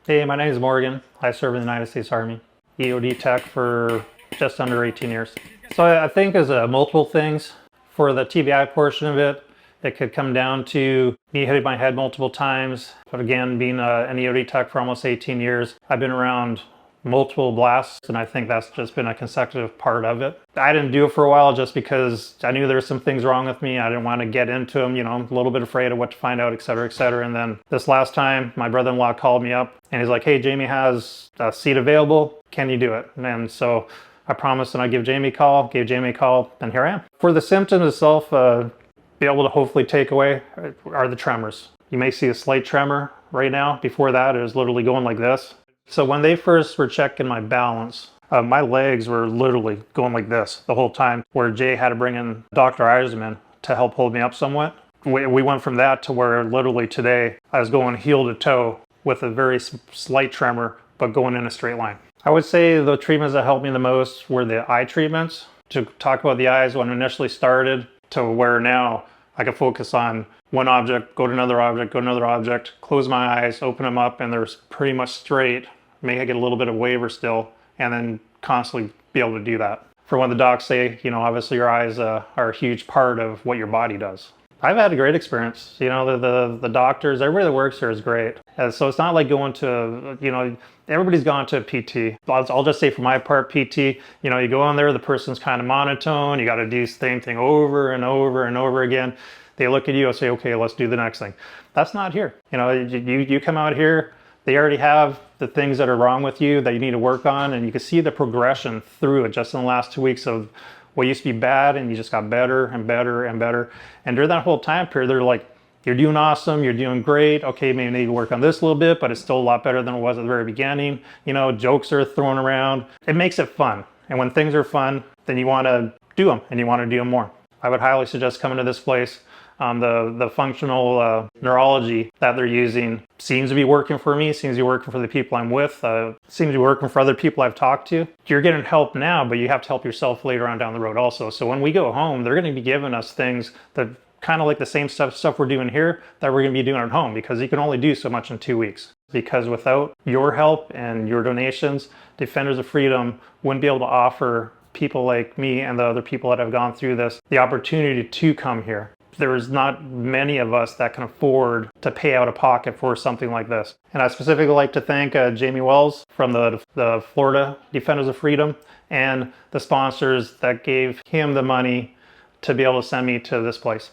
Hey, my name is Morgan. I serve in the United States Army. EOD tech for just under 18 years. So I think there's multiple things. For the TBI portion of it, it could come down to me hitting my head multiple times. But again, being an EOD tech for almost 18 years, I've been around multiple blasts, and I think that's just been a consecutive part of it. I didn't do it for a while just because I knew there were some things wrong with me. I didn't want to get into them, you know, I'm a little bit afraid of what to find out, et cetera, et cetera. And then this last time, my brother-in-law called me up and he's like, hey, Jamie has a seat available. Can you do it? And so I promised and I gave Jamie a call, and here I am. For the symptoms itself, be able to hopefully take away are the tremors. You may see a slight tremor right now. Before that, it was literally going like this. So when they first were checking my balance, my legs were literally going like this the whole time, where Jay had to bring in Dr. Eiserman to help hold me up somewhat. We went from that to where literally today I was going heel to toe with a very slight tremor, but going in a straight line. I would say the treatments that helped me the most were the eye treatments. To talk about the eyes, when I initially started to where now I can focus on one object, go to another object, close my eyes, open them up, and they're pretty much straight. May get a little bit of waver still, and then constantly be able to do that. For when the docs say, you know, obviously your eyes are a huge part of what your body does. I've had a great experience. You know, the doctors, everybody that works here is great. So it's not like going to, you know, everybody's gone to a PT. I'll just say for my part, PT, you know, you go in there, the person's kind of monotone. You got to do the same thing over and over and over again. They look at you and say, okay, let's do the next thing. That's not here. You know, you come out here, they already have the things that are wrong with you that you need to work on, and you can see the progression through it just in the last 2 weeks of what used to be bad, and you just got better and better and better. And during that whole time period, they're like, you're doing awesome, you're doing great. Okay, maybe you need to work on this a little bit, but it's still a lot better than it was at the very beginning. You know, jokes are thrown around. It makes it fun. And when things are fun, then you want to do them, and you want to do them more. I would highly suggest coming to this place. The functional neurology that they're using seems to be working for me, seems to be working for the people I'm with, seems to be working for other people I've talked to. You're getting help now, but you have to help yourself later on down the road also. So when we go home, they're going to be giving us things that kind of like the same stuff we're doing here that we're going to be doing at home, because you can only do so much in 2 weeks. Because without your help and your donations, Defenders of Freedom wouldn't be able to offer people like me and the other people that have gone through this the opportunity to come here. There's not many of us that can afford to pay out of pocket for something like this. And I specifically like to thank Jamie Wells from the Florida Defenders of Freedom and the sponsors that gave him the money to be able to send me to this place.